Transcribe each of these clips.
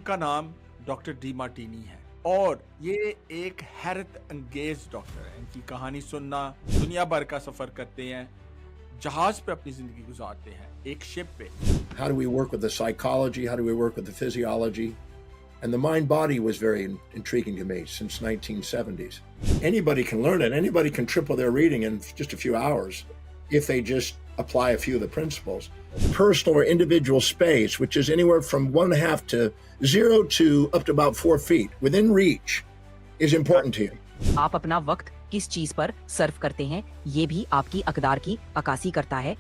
उनका नाम डॉक्टर डीमार्टिनी है और ये एक हैरत अंगेज डॉक्टर है। इनकी कहानी सुनना, दुनिया भर का सफर करते हैं, जहाज पे अपनी जिंदगी गुजारते हैं, एक शिप पे। How do we work with the psychology? How do we work with the physiology? And the mind-body was very intriguing to me since 1970s. Anybody can learn it. Anybody can triple their reading in just a few hours if they just apply a few of the principles. Personal or individual space, which is anywhere from 1.5 to 0 to up to about 4 feet, within reach, is important to you. आप अपना वक्त किस चीज पर सर्व करते हैं, ये भी आपकी अकदार की अक्कासी करता है।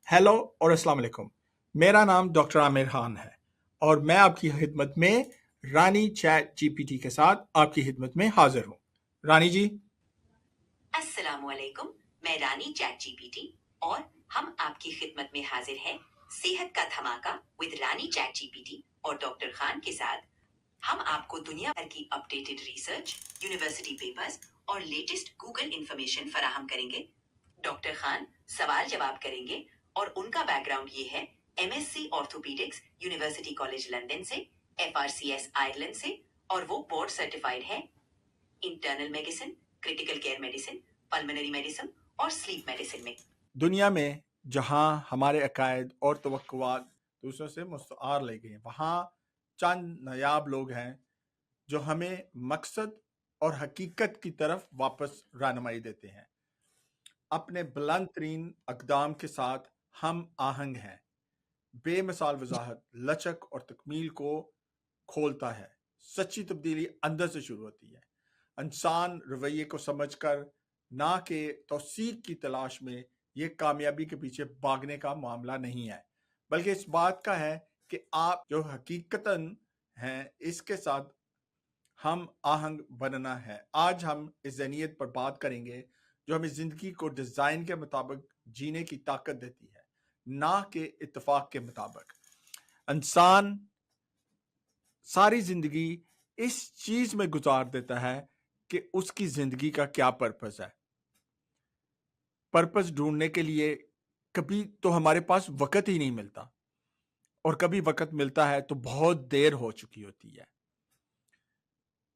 हेलो और अस्सलाम वालेकुम। मेरा नाम डॉक्टर आमिर खान है और मैं आपकी खिदमत में रानी चैट जीपीटी के साथ आपकी खिदमत में हाजिर हूँ। रानी जी, अस्सलामुअलैकुम। मैं रानी चैट जीपीटी और हम आपकी खिदमत में हाजिर हैं सेहत का धमाका विद रानी चैट जीपीटी और डॉक्टर खान के साथ। हम आपको दुनिया भर की अपडेटेड रिसर्च, यूनिवर्सिटी पेपर्स और लेटेस्ट गूगल इंफॉर्मेशन फराहम करेंगे। डॉक्टर खान सवाल जवाब करेंगे और उनका बैकग्राउंड ये है MSc orthopaedics university college London से, एफआरसीएस आयरलैंड से और वो बोर्ड सर्टिफाइड है internal medicine, critical care medicine, pulmonary medicine और स्लीप मेडिसिन में। दुनिया में जहाँ हमारे अकायद और तवक्कुआत दूसरों से मुस्तआर ले गए, वहाँ चंद नायाब लोग हैं जो हमें मकसद और हकीकत की तरफ वापस रहनुमाई देते हैं। अपने बुलंद तरीन अकदाम के साथ हम आहंग हैं, बेमिसाल वजाहत, लचक और तकमील को खोलता है। सच्ची तब्दीली अंदर से शुरू होती है। इंसान रवैये को समझकर, ना कि तौसीक की तलाश में, ये कामयाबी के पीछे भागने का मामला नहीं है, बल्कि इस बात का है कि आप जो हकीकतन हैं इसके साथ हम आहंग बनना है। आज हम इस ज़हनियत पर बात करेंगे जो हमें ज़िंदगी को डिज़ाइन के मुताबिक जीने की ताकत देती है, ना कि इत्तेफाक के मुताबिक। इंसान सारी ज़िंदगी इस चीज़ में गुजार देता है कि उसकी ज़िंदगी का क्या पर्पस है। पर्पस ढूंढने के लिए कभी तो हमारे पास वक़्त ही नहीं मिलता, और कभी वक़्त मिलता है तो बहुत देर हो चुकी होती है।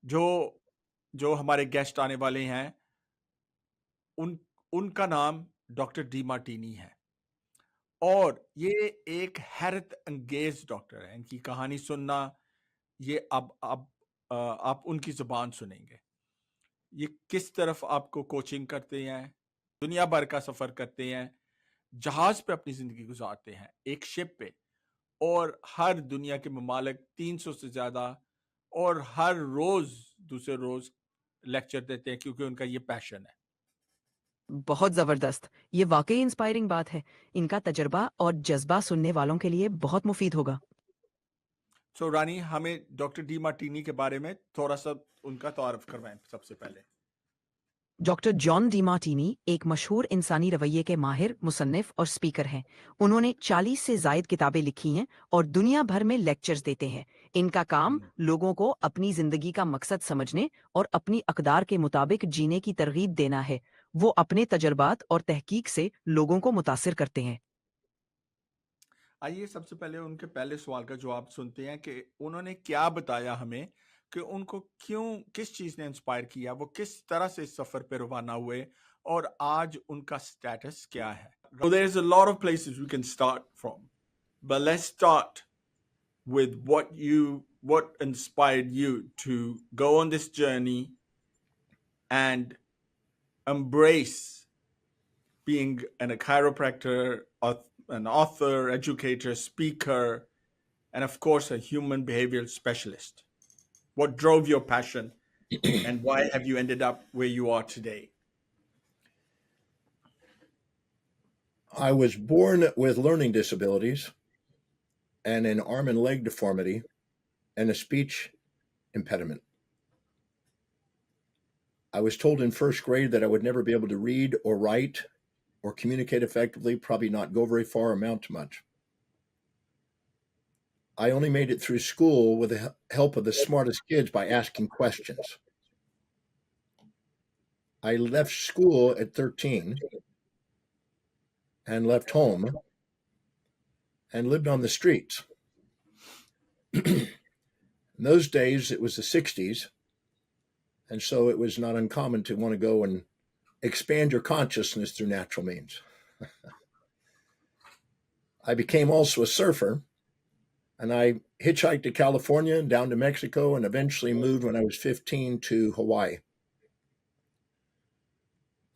जो हमारे गेस्ट आने वाले हैं उनका नाम डॉक्टर डीमार्टिनी है और ये एक हैरत अंगेज डॉक्टर है। इनकी कहानी सुनना, ये अब आप उनकी ज़ुबान सुनेंगे। ये किस तरफ आपको कोचिंग करते हैं, दुनिया भर का सफ़र करते हैं, जहाज पे अपनी ज़िंदगी गुजारते हैं, एक शिप पे, और हर दुनिया के ममालिक 300 से ज़्यादा, और हर रोज़ दूसरे रोज़ लेक्चर देते हैं क्योंकि उनका ये पैशन है। बहुत जबरदस्त, ये वाकई इंस्पायरिंग बात है। इनका तजर्बा और जज्बा सुनने वालों के लिए बहुत मुफीद होगा। सो रानी, हमें डॉक्टर डीमार्टिनी के बारे में थोड़ा सा उनका तारुफ करवाएं सबसे पहले। डॉक्टर जॉन डीमार्टिनी एक मशहूर इंसानी रवैये के माहिर, मुसन्निफ और स्पीकर हैं। उन्होंने 40 से जायद किताबें लिखी हैं और दुनिया भर में लेक्चर्स देते हैं। इनका काम लोगों को अपनी जिंदगी का मकसद समझने और अपनी अकदार के मुताबिक जीने की तरगीब देना है। वो अपने तजर्बात और तहकीक से लोगों को मुतासिर करते हैं। आइए सबसे पहले उनके पहले सवाल का जवाब सुनते हैं कि उन्होंने क्या बताया हमें कि उनको किस चीज़ ने इंस्पायर किया, वो किस तरह से इस सफ़र पे रवाना हुए और आज उनका स्टेटस क्या है। So there's a lot of places we can start from, but let's start with what inspired you to go on this journey and embrace being a chiropractor, an author, educator, speaker, and of course, a human behavioral specialist. What drove your passion and why have you ended up where you are today? I was born with learning disabilities and an arm and leg deformity and a speech impediment. I was told in first grade that I would never be able to read or write or communicate effectively, probably not go very far, amount to much. I only made it through school with the help of the smartest kids by asking questions. I left school at 13 and left home and lived on the streets. In those days, it was the 60s, and so it was not uncommon to want to go and expand your consciousness through natural means. I became also a surfer, and I hitchhiked to California and down to Mexico and eventually moved when I was 15 to Hawaii.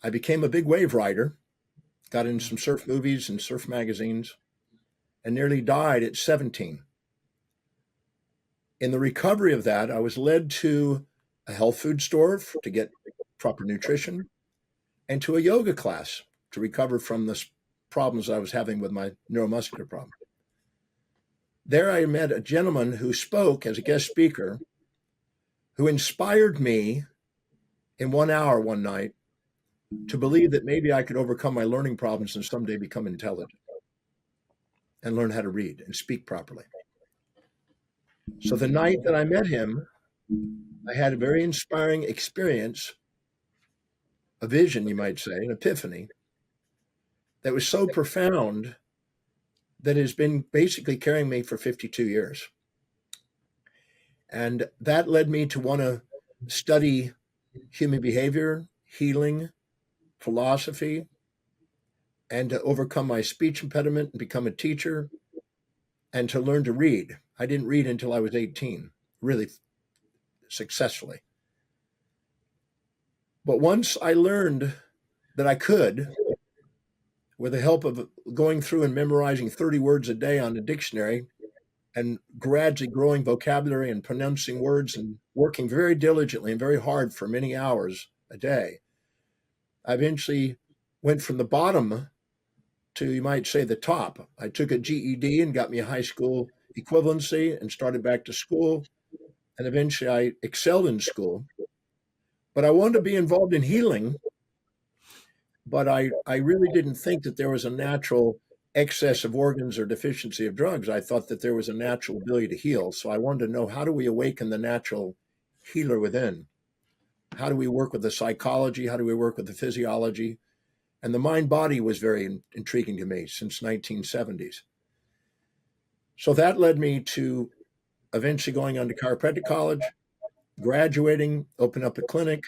I became a big wave rider, got in some surf movies and surf magazines, and nearly died at 17. In the recovery of that, I was led to a health food store to get proper nutrition and to a yoga class to recover from the problems I was having with my neuromuscular problem. There I met a gentleman who spoke as a guest speaker who inspired me in 1 hour one night to believe that maybe I could overcome my learning problems and someday become intelligent and learn how to read and speak properly. So the night that I met him, I had a very inspiring experience, a vision, you might say, an epiphany that was so profound that has been basically carrying me for 52 years. And that led me to want to study human behavior, healing, philosophy, and to overcome my speech impediment and become a teacher and to learn to read. I didn't read until I was 18, really successfully. But once I learned that I could, with the help of going through and memorizing 30 words a day on a dictionary and gradually growing vocabulary and pronouncing words and working very diligently and very hard for many hours a day, I eventually went from the bottom to, you might say, the top. I took a GED and got me a high school equivalency and started back to school. And eventually I excelled in school. But I wanted to be involved in healing, but I really didn't think that there was a natural excess of organs or deficiency of drugs. I thought that there was a natural ability to heal. So I wanted to know, how do we awaken the natural healer within? How do we work with the psychology? How do we work with the physiology? And the mind-body was very intriguing to me since 1970s. So that led me to eventually going on to chiropractic college, graduating, opened up a clinic.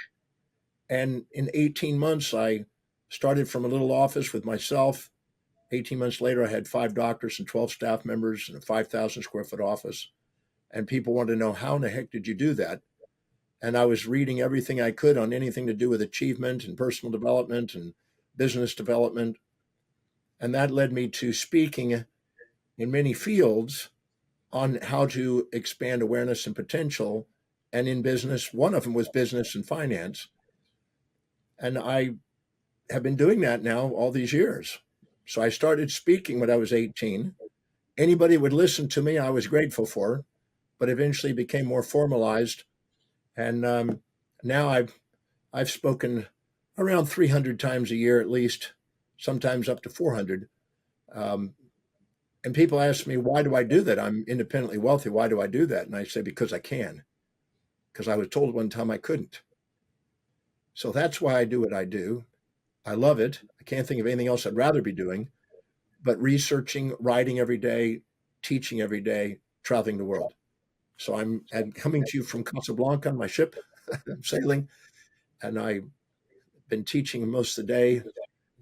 And in 18 months, I started from a little office with myself. 18 months later, I had 5 doctors and 12 staff members in a 5,000 square foot office. And people wanted to know, how in the heck did you do that? And I was reading everything I could on anything to do with achievement and personal development and business development. And that led me to speaking in many fields on how to expand awareness and potential. And in business, one of them was business and finance. And I have been doing that now all these years. So I started speaking when I was 18. Anybody would listen to me, I was grateful for, but eventually became more formalized. And now I've spoken around 300 times a year at least, sometimes up to 400. And people ask me, why do I do that? I'm independently wealthy. Why do I do that? And I say, because I can. Because I was told one time I couldn't. So that's why I do what I do. I love it. I can't think of anything else I'd rather be doing, but researching, writing every day, teaching every day, traveling the world. So I'm coming to you from Casablanca on my ship. I'm sailing, and I've been teaching most of the day.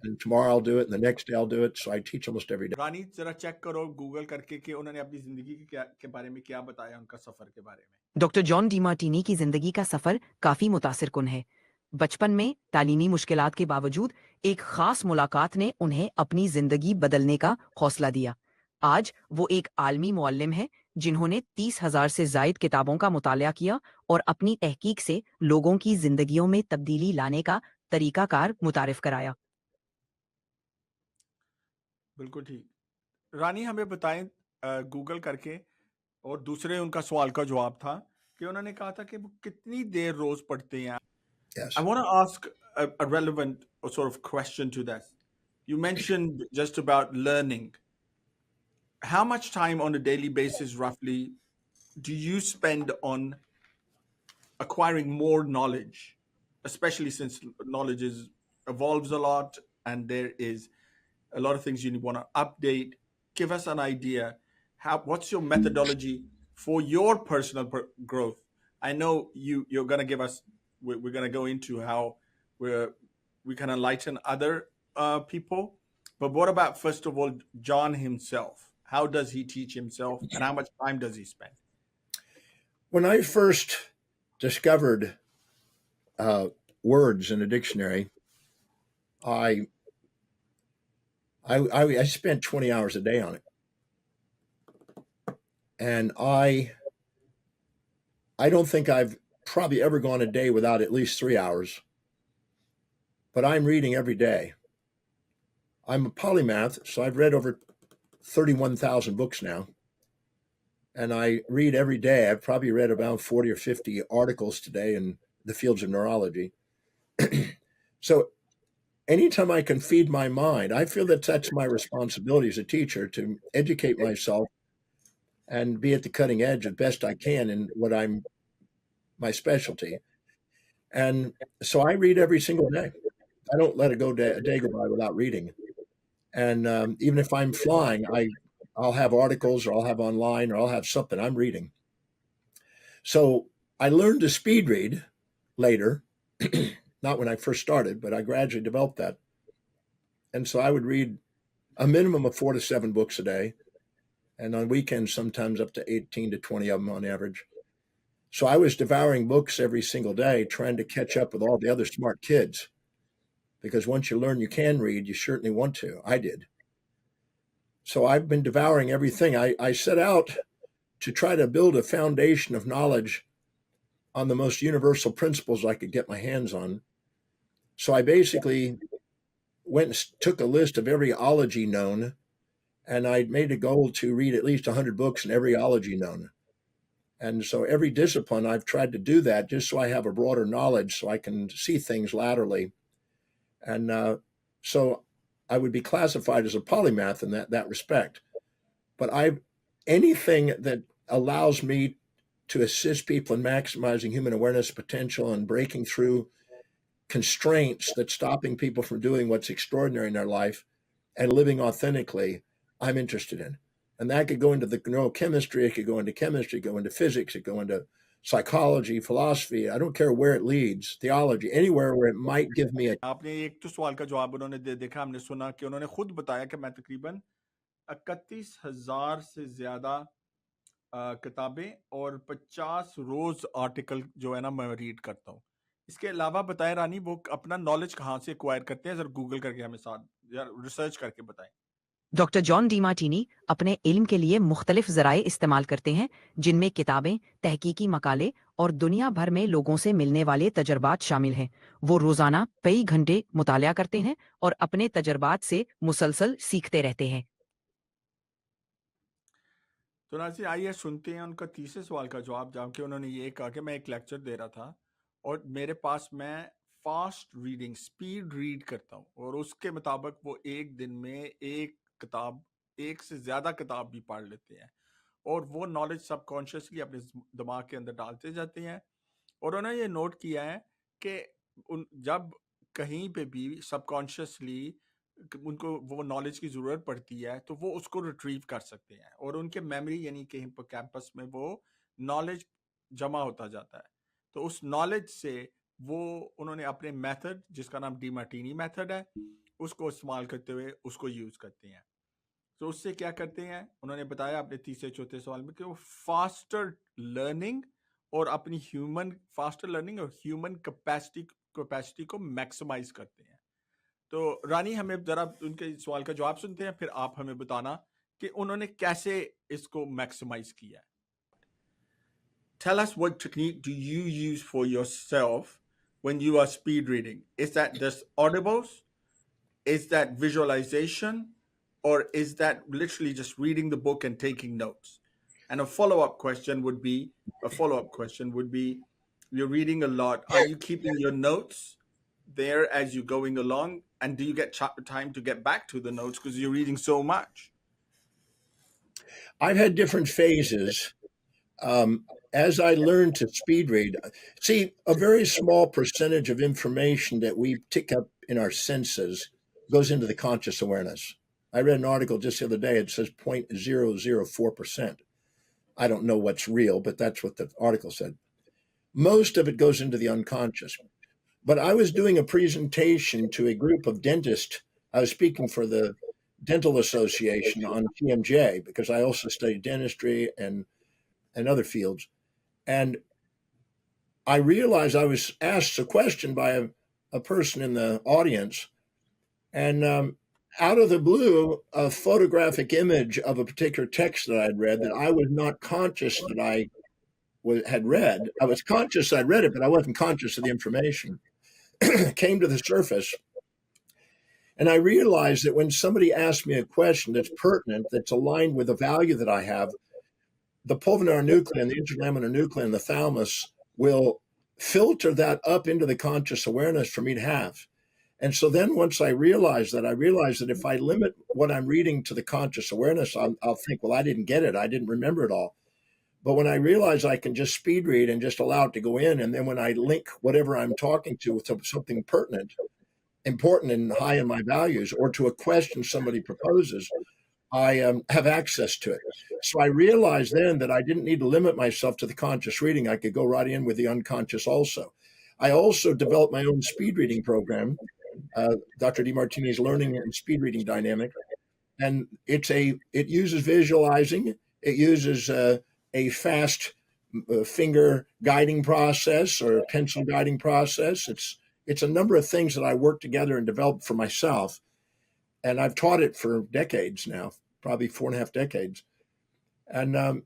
And tomorrow I'll do it, and the next day I'll do it. So I teach almost every day. रानी जरा check करो Google करके कि उन्होंने अपनी जिंदगी के बारे में क्या बताया, उनका सफर के बारे में। डॉक्टर जॉन डिमार्टिनी की जिंदगी का सफर काफी मुतासिरकुन है। बचपन में तालीमी मुश्किलात के बावजूद एक खास मुलाकात ने उन्हें अपनी जिंदगी बदलने का हौसला दिया। आज वो एक आलमी मुअल्लिम है जिन्होंने 30,000 से जायद किताबों का मुताला किया और अपनी तहकीक से लोगों की जिंदगियों में तब्दीली लाने का तरीकाकार मुतारिफ कराया। बिल्कुल ठीक। रानी हमें बताएं गूगल करके, और दूसरे उनका सवाल का जवाब था कि उन्होंने कहा था कि वो कितनी देर रोज पढ़ते हैं। Yes. I want to ask a relevant sort of question to this. You mentioned just about learning. How much time on a daily basis, roughly, do you spend on acquiring more knowledge, especially since knowledge evolves a lot and there is a lot of things you want to update? Give us an idea. What's your methodology for your personal growth? I know you're going to give us. We're going to go into how we can enlighten other people. But what about, first of all, John himself? How does he teach himself, and how much time does he spend? When I first discovered uh, words in a dictionary, I, I spent 20 hours a day on it, and I don't think I've probably ever gone a day without at least 3 hours. But I'm reading every day. I'm a polymath, so I've read over 31,000 books now, and I read every day. I've probably read about 40 or 50 articles today in the fields of neurology. So anytime I can feed my mind, I feel that that's my responsibility as a teacher, to educate myself and be at the cutting edge as best I can in what I'm my specialty. And so I read every single day. I don't let a day go by without reading. And even if I'm flying, I'll have articles, or I'll have online, or I'll have something I'm reading. So I learned to speed read later, not when I first started, but I gradually developed that. And so I would read a minimum of 4 to 7 books a day, and on weekends sometimes up to 18 to 20 of them on average. So I was devouring books every single day, trying to catch up with all the other smart kids. Because once you learn you can read, you certainly want to. I did. So I've been devouring everything. I set out to try to build a foundation of knowledge on the most universal principles I could get my hands on. So I basically went and took a list of every ology known, and I made a goal to read at least 100 books in every ology known. And so every discipline, I've tried to do that just so I have a broader knowledge, so I can see things laterally. And so I would be classified as a polymath in that respect. But anything that allows me to assist people in maximizing human awareness potential and breaking through constraints that's stopping people from doing what's extraordinary in their life and living authentically, I'm interested in. And that could go into the neurochemistry, it could go into chemistry, go into physics, it could go into psychology, philosophy. I don't care where it leads, theology, anywhere where it might give me a आपने एक तो सवाल का जवाब उन्होंने देखा, हमने सुना कि उन्होंने खुद बताया कि मैं तकरीबन 31,000 से ज्यादा किताबें और 50 रोज आर्टिकल जो है ना मैं रीड करता हूँ। इसके अलावा बताएं रानी, वो अपना नॉलेज कहाँ से एक्वायर करते हैं, जरा गूगल करके हमें साथ या रिसर्च करके बताएं। डॉक्टर जॉन डीमार्टिनी अपने इल्म के लिए मुख्तलिफ ज़राए इस्तेमाल करते हैं, जिनमें किताबें, तहकीकी मकाले और दुनिया भर में लोगों से मिलने वाले तजर्बात शामिल हैं। वो रोज़ाना कई घंटे मुतालिया करते हैं और अपने तजर्बात से मुसलसल सीखते रहते हैं। तो नाज़रीन, आइए सुनते हैं उनका तीसरे सवाल का जवाब, जबकि उन्होंने ये कहा कि मैं एक लेक्चर दे रहा था और मेरे पास मैं फास्ट रीडिंग, स्पीड रीड करता हूँ, और उसके मुताबिक वो एक दिन में एक किताब, एक से ज़्यादा किताब भी पढ़ लेते हैं, और वो नॉलेज सबकॉन्शियसली अपने दिमाग के अंदर डालते जाते हैं। और उन्होंने ये नोट किया है कि जब कहीं पे भी सबकॉन्शियसली उनको वो नॉलेज की ज़रूरत पड़ती है, तो वो उसको रिट्रीव कर सकते हैं, और उनके मेमोरी यानी कि कैंपस में वो नॉलेज जमा होता जाता है। तो उस नॉलेज से वो उन्होंने अपने मेथड, जिसका नाम डीमार्टिनी मेथड है, उसको इस्तेमाल करते हुए उसको यूज़ करते हैं। तो उससे क्या करते हैं, उन्होंने बताया अपने तीसरे चौथे सवाल में कि वो फास्टर लर्निंग और अपनी फास्टर लर्निंग और ह्यूमन कैपेसिटी को मैक्सिमाइज करते हैं। तो रानी, हमें जरा उनके सवाल का जवाब सुनते हैं, फिर आप हमें बताना कि उन्होंने कैसे इसको मैक्सिमाइज किया है। Tell us, what technique do you use for yourself when you are speed reading? Is that just audibles? Is that visualization? Or is that literally just reading the book and taking notes? And a follow-up question would be, you're reading a lot. Are you keeping your notes there as you're going along? And do you get time to get back to the notes because you're reading so much? I've had different phases. As I learned to speed read, see, a very small percentage of information that we pick up in our senses goes into the conscious awareness. I read an article just the other day, it says 0.004%. I don't know what's real, but that's what the article said. Most of it goes into the unconscious. But I was doing a presentation to a group of dentists. I was speaking for the Dental Association on TMJ because I also studied dentistry and other fields. And I realized I was asked a question by a person in the audience, and out of the blue, a photographic image of a particular text that I'd read that I was not conscious that I had read. I was conscious I'd read it, but I wasn't conscious of the information. Came to the surface. And I realized that when somebody asks me a question that's pertinent, that's aligned with the value that I have, the pulvinar nucleus and the interlaminar nucleus and the thalamus will filter that up into the conscious awareness for me to have. And so then once I realized that if I limit what I'm reading to the conscious awareness, I'll think, well, I didn't get it. I didn't remember it all. But when I realize I can just speed read and just allow it to go in, and then when I link whatever I'm talking to with something pertinent, important and high in my values, or to a question somebody proposes, I have access to it. So I realized then that I didn't need to limit myself to the conscious reading. I could go right in with the unconscious also. I also developed my own speed reading program, Dr. Demartini's Learning and Speed Reading Dynamic. And it uses visualizing. It uses a fast finger guiding process or pencil guiding process. It's a number of things that I work together and developed for myself. And I've taught it for decades now, probably 4.5 decades. And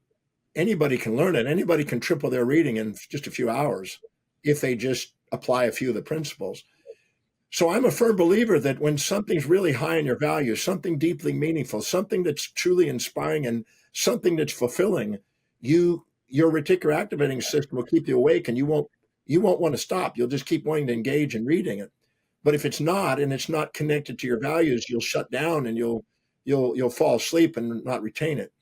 anybody can learn it. Anybody can triple their reading in just a few hours if they just apply a few of the principles. So I'm a firm believer that when something's really high in your value, something deeply meaningful, something that's truly inspiring and something that's fulfilling, your reticular activating system will keep you awake, and you won't want to stop. You'll just keep wanting to engage in reading it. But if it's not, and it's not connected to your values, you'll shut down and you'll fall asleep and not retain it.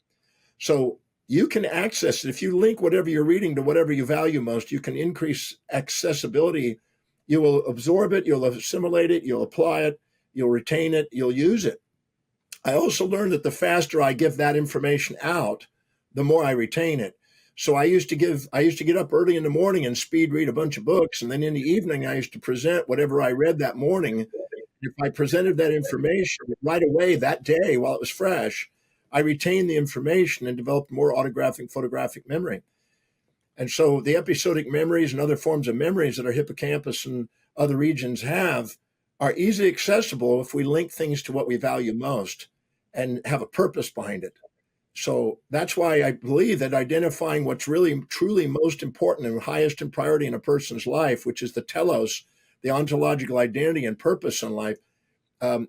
So you can access it. If you link whatever you're reading to whatever you value most, you can increase accessibility. You will absorb it, you'll assimilate it, you'll apply it, you'll retain it, you'll use it. I also learned that the faster I give that information out, the more I retain it. So I used to get up early in the morning and speed read a bunch of books. And then in the evening, I used to present whatever I read that morning. If I presented that information right away that day while it was fresh, I retained the information and developed more autographic, photographic memory. And so the episodic memories and other forms of memories that our hippocampus and other regions have are easily accessible if we link things to what we value most and have a purpose behind it. So that's why I believe that identifying what's really truly most important and highest in priority in a person's life, which is the telos, the ontological identity and purpose in life,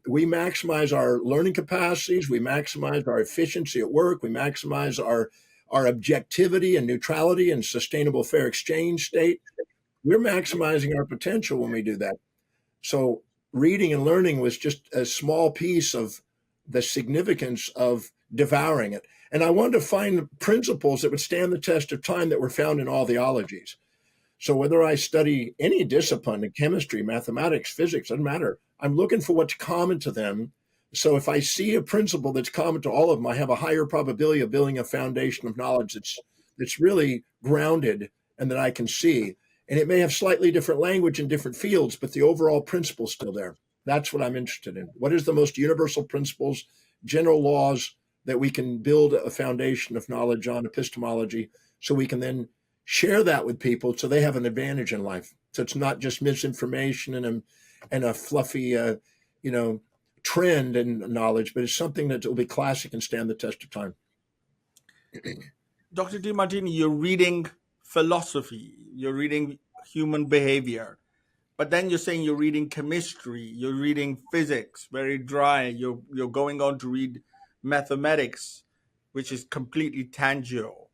we maximize our learning capacities, we maximize our efficiency at work, we maximize our objectivity and neutrality and sustainable fair exchange state. We're maximizing our potential when we do that. So reading and learning was just a small piece of the significance of devouring it. And I wanted to find principles that would stand the test of time that were found in all the ologies. So whether I study any discipline in chemistry, mathematics, physics, doesn't matter. I'm looking for what's common to them. So if I see a principle that's common to all of them, I have a higher probability of building a foundation of knowledge that's really grounded and that I can see. And it may have slightly different language in different fields, but the overall principle is still there. That's what I'm interested in. What is the most universal principles, general laws that we can build a foundation of knowledge on, epistemology, so we can then share that with people so they have an advantage in life. So it's not just misinformation and a fluffy, trend and knowledge, but it's something that will be classic and stand the test of time. Dr. Demartini, you're reading philosophy, you're reading human behavior, but then you're saying you're reading chemistry, you're reading physics, very dry, you're going on to read mathematics, which is completely tangible.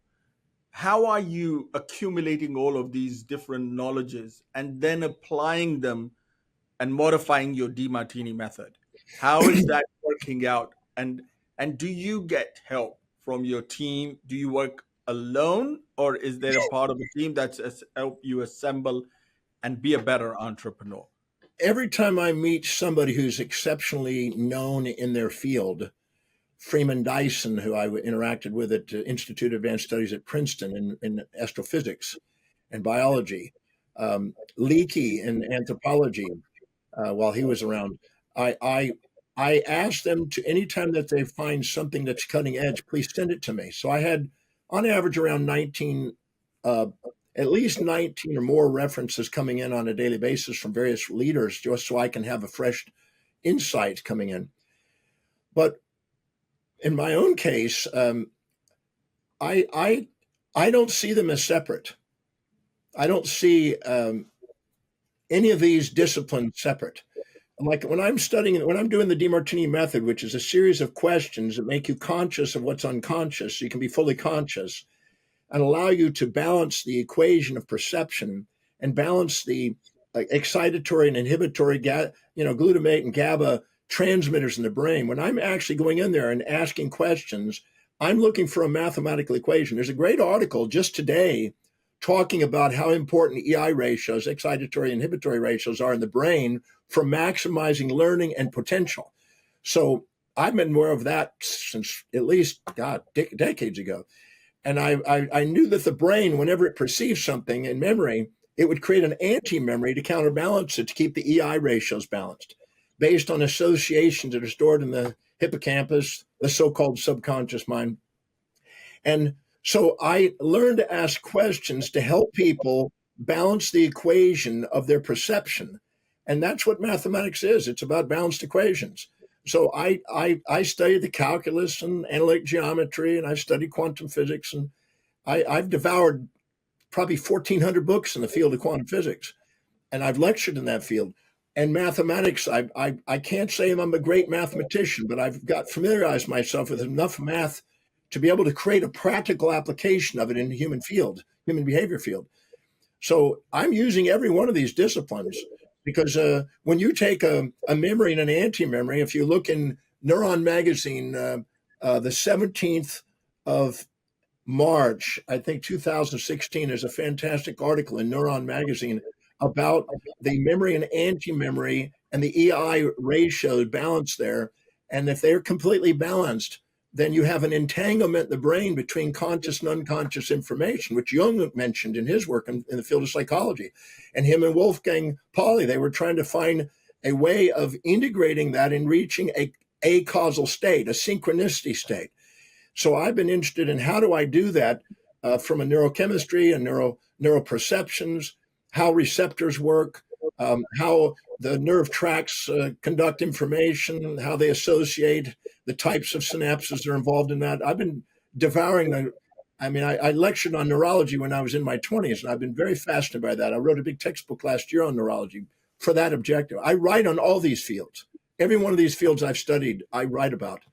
How are you accumulating all of these different knowledges and then applying them and modifying your Demartini method. How is that working out? And do you get help from your team? Do you work alone, or is there a part of the team that's help you assemble and be a better entrepreneur? Every time I meet somebody who's exceptionally known in their field, Freeman Dyson, who I interacted with at Institute of Advanced Studies at Princeton in astrophysics and biology, Leakey in anthropology, while he was around, I asked them to, anytime that they find something that's cutting edge, please send it to me. So I had, on average, around 19, at least 19 or more references coming in on a daily basis from various leaders, just so I can have a fresh insight coming in. But in my own case, I don't see them as separate. I don't see any of these disciplines separate. Like when I'm doing the Demartini method, which is a series of questions that make you conscious of what's unconscious, so you can be fully conscious, and allow you to balance the equation of perception and balance the excitatory and inhibitory, glutamate and GABA transmitters in the brain. When I'm actually going in there and asking questions, I'm looking for a mathematical equation. There's a great article just today talking about how important EI ratios, excitatory inhibitory ratios, are in the brain for maximizing learning and potential. So I've been aware of that since at least, decades ago. And I knew that the brain, whenever it perceives something in memory, it would create an anti-memory to counterbalance it, to keep the EI ratios balanced, based on associations that are stored in the hippocampus, the so-called subconscious mind. And so I learned to ask questions to help people balance the equation of their perception. And that's what mathematics is. It's about balanced equations. So I studied the calculus and analytic geometry, and I studied quantum physics, and I've devoured probably 1,400 books in the field of quantum physics, and I've lectured in that field. And mathematics, I can't say I'm a great mathematician, but I've got familiarized myself with enough math to be able to create a practical application of it in the human behavior field. So I'm using every one of these disciplines. Because when you take a memory and an anti-memory, if you look in Neuron Magazine, the 17th of March, I think 2016, there's a fantastic article in Neuron Magazine about the memory and anti-memory and the EI ratio balance there. And if they're completely balanced, then you have an entanglement in the brain between conscious and unconscious information, which Jung mentioned in his work in the field of psychology. And him and Wolfgang Pauli, they were trying to find a way of integrating that and reaching a causal state, a synchronicity state. So I've been interested in how do I do that from a neurochemistry and neuroperceptions, how receptors work, how the nerve tracts conduct information, how they associate, the types of synapses that are involved in that. I've been devouring I lectured on neurology when I was in my 20s, and I've been very fascinated by that. I wrote a big textbook last year on neurology for that objective. I write on all these fields. Every one of these fields I've studied, I write about.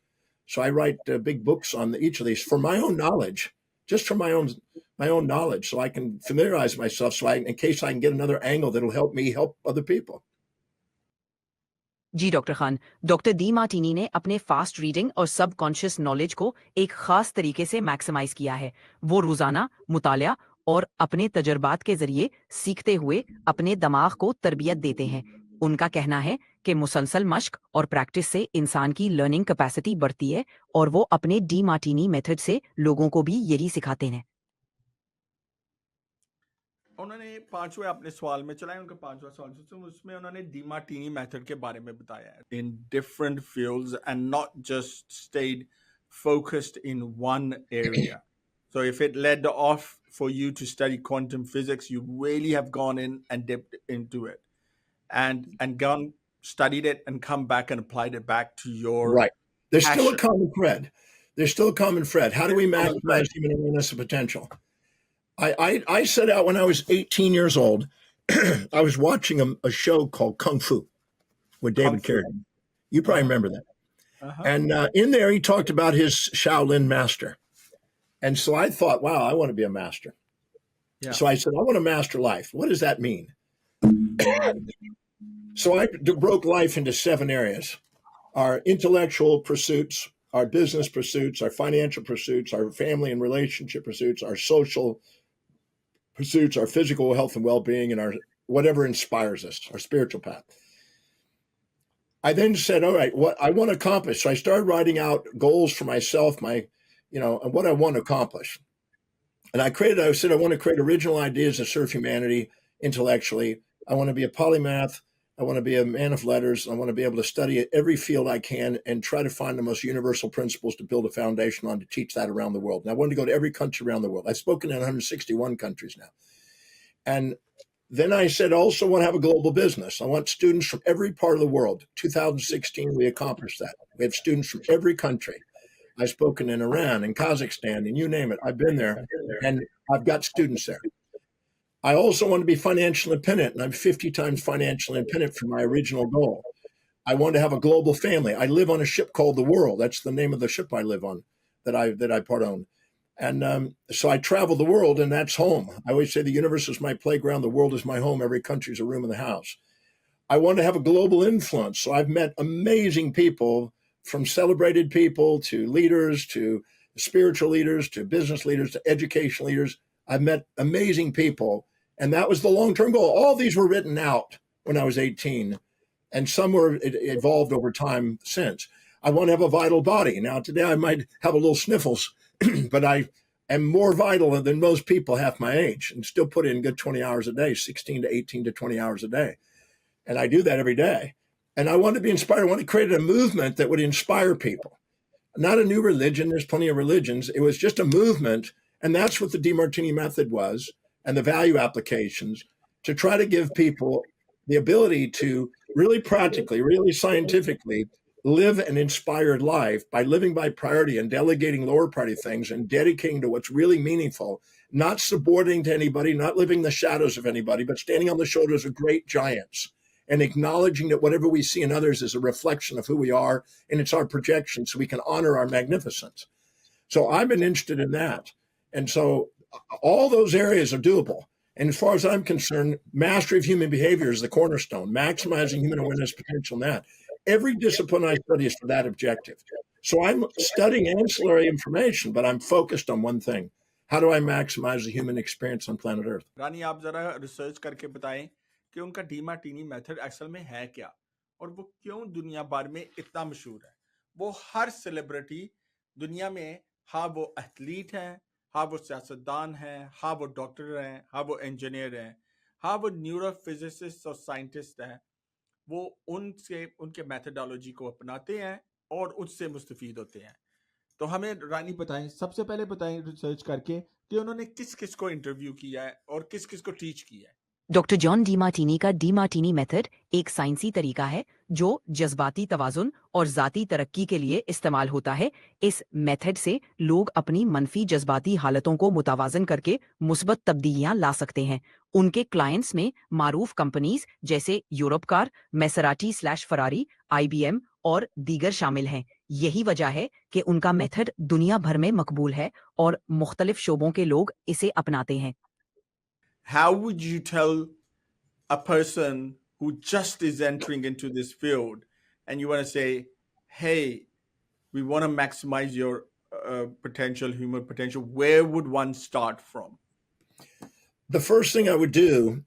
So I write big books on each of these for my own knowledge, just for my own knowledge, so I can familiarize myself, in case I can get another angle that'll help me help other people. जी doctor Khan, doctor Demartini ने अपने fast reading और subconscious knowledge को एक खास तरीके से maximise किया है। वो रोजाना मुतालिया और अपने तजर्बात के जरिए सीखते हुए अपने दिमाग को तरबियत देते हैं। उनका कहना है कि मुसलसल मश्क और प्रैक्टिस से इंसान की लर्निंग कैपेसिटी बढ़ती है और वो अपने डी मार्टिनी मेथड से लोगों को भी यही सिखाते हैं। उन्होंने पांचवें अपने सवाल में चलाए, उनका पांचवा सवाल उसमें उन्होंने डीमार्टिनी मेथड के बारे में बताया है in different fields and not just stayed focused in one area. So if it led off for you to study quantum physics, you really have gone in and dipped into it and gone studied it and come back and applied it back to your right. There's passion. still a common thread. There's still a common thread. How do we maximize human awareness and potential? I set out when I was 18 years old. I was watching a show called Kung Fu with David Carradine. You probably remember that. And in there, he talked about his Shaolin master. And so I thought, wow, I want to be a master. Yeah. So I said, I want to master life. What does that mean? So I broke life into 7 areas: our intellectual pursuits, our business pursuits, our financial pursuits, our family and relationship pursuits, our social pursuits, our physical health and well-being, and our whatever inspires us, our spiritual path. I then said, all right, what I want to accomplish. So I started writing out goals for myself, and what I want to accomplish. And I said, I want to create original ideas that serve humanity intellectually. I want to be a polymath. I want to be a man of letters. I want to be able to study every field I can and try to find the most universal principles to build a foundation on to teach that around the world. And I wanted to go to every country around the world. I've spoken in 161 countries now. And then I said, I also want to have a global business. I want students from every part of the world. 2016, we accomplished that. We have students from every country. I've spoken in Iran and Kazakhstan and you name it. I've been there and I've got students there. I also want to be financially independent, and I'm 50 times financially independent from my original goal. I want to have a global family. I live on a ship called the World. That's the name of the ship I live on, that I part own. And so I travel the world, and that's home. I always say the universe is my playground. The world is my home. Every country is a room in the house. I want to have a global influence. So I've met amazing people, from celebrated people to leaders to spiritual leaders to business leaders to education leaders. I've met amazing people. And that was the long-term goal. All these were written out when I was 18, and some were evolved over time since. I want to have a vital body. Now, today I might have a little sniffles, but I am more vital than most people half my age and still put in good 20 hours a day, 16 to 18 to 20 hours a day. And I do that every day. And I want to be inspired. I want to create a movement that would inspire people. Not a new religion. There's plenty of religions. It was just a movement. And that's what the Demartini Method was, and the value applications, to try to give people the ability to really practically, really scientifically live an inspired life by living by priority and delegating lower priority things and dedicating to what's really meaningful, not subordinating to anybody, not living in the shadows of anybody, but standing on the shoulders of great giants and acknowledging that whatever we see in others is a reflection of who we are, and it's our projection, so we can honor our magnificence. So I've been interested in that. And so all those areas are doable. And as far as I'm concerned, mastery of human behavior is the cornerstone, maximizing human awareness potential in that. Every discipline I study is for that objective. So I'm studying ancillary information, but I'm focused on one thing. How do I maximize the human experience on planet Earth? रानी, आप जरा research करके बताएं कि उनका डीमार्टिनी method असल में है क्या, और वो क्यों दुनिया भर में इतना मशहूर है। वो हर सेलिब्रिटी दुनिया में, हाँ वो एथलीट हैं, हाँ वो सियासतदान हैं, हाँ वो डॉक्टर हैं, हाँ वो इंजीनियर हैं, हाँ वो न्यूरो फिजिसिस्ट और साइंटिस्ट हैं, वो उनके मेथडोलॉजी को अपनाते हैं और उससे मुस्तफीद होते हैं। तो हमें रानी बताएं, सबसे पहले बताएं रिसर्च करके कि उन्होंने किस किस को इंटरव्यू किया है और किस किस को टीच किया है। डॉक्टर जॉन डीमार्टिनी का डीमार्टिनी मेथड एक साइंसी तरीका है जो जज्बाती तवाजुन और जाती तरक्की के लिए इस्तेमाल होता है। इस मेथड से लोग अपनी मनफी जज्बाती हालतों को मुतावाजन करके मुस्बत तब्दीलियां ला सकते हैं। उनके क्लाइंट्स में मारूफ कंपनीज जैसे यूरोप कार, मैसराटी / फरारी, IBM और दीगर शामिल हैं। यही वजह है कि उनका मेथड दुनिया भर में मकबूल है और मुख्तलिफ शोबों के लोग इसे अपनाते हैं। How would you tell a person who just is entering into this field and you want to say, hey, we want to maximize your potential, human potential, where would one start from? The first thing I would do,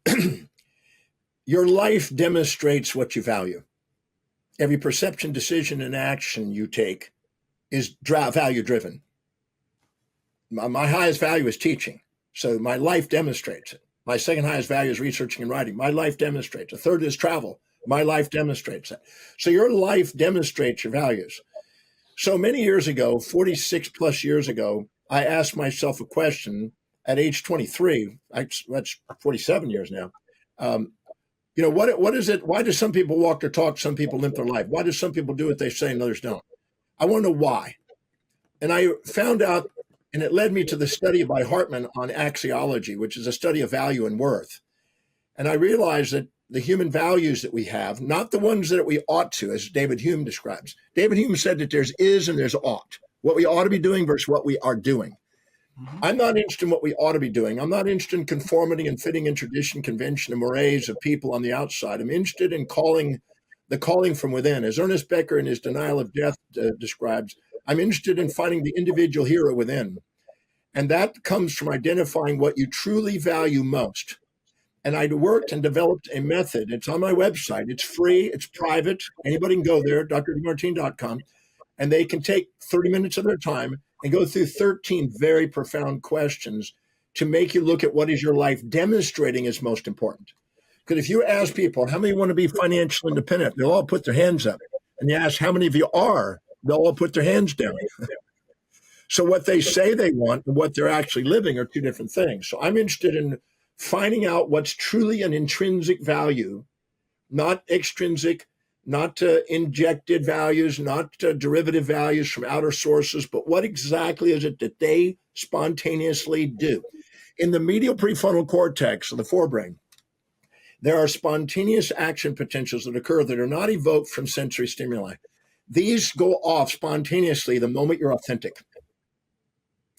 your life demonstrates what you value. Every perception, decision, and action you take is value driven. My highest value is teaching, so my life demonstrates it. My second highest value is researching and writing. My life demonstrates. A third is travel. My life demonstrates that. So your life demonstrates your values. So many years ago, 46 plus years ago, I asked myself a question at age 23. That's 47 years now. What is it? Why do some people walk their talk? Some people limp their life. Why do some people do what they say and others don't? I want to know why. And I found out, and it led me to the study by Hartman on axiology, which is a study of value and worth. And I realized that the human values that we have, not the ones that we ought to, as David Hume describes. David Hume said that there's is and there's ought, what we ought to be doing versus what we are doing. I'm not interested in what we ought to be doing. I'm not interested in conformity and fitting in tradition, convention, and mores of people on the outside. I'm interested in the calling from within. As Ernest Becker in his Denial of Death describes, I'm interested in finding the individual hero within. And that comes from identifying what you truly value most. And I worked and developed a method. It's on my website. It's free. It's private. Anybody can go there, drdemartini.com, and they can take 30 minutes of their time and go through 13 very profound questions to make you look at what is your life demonstrating is most important. Because if you ask people, how many want to be financially independent? They'll all put their hands up. And you ask, how many of you are? They'll all put their hands down. So what they say they want and what they're actually living are two different things. So I'm interested in finding out what's truly an intrinsic value, not extrinsic, not injected values, not derivative values from outer sources, but what exactly is it that they spontaneously do? In the medial prefrontal cortex of the forebrain, there are spontaneous action potentials that occur that are not evoked from sensory stimuli. These go off spontaneously the moment you're authentic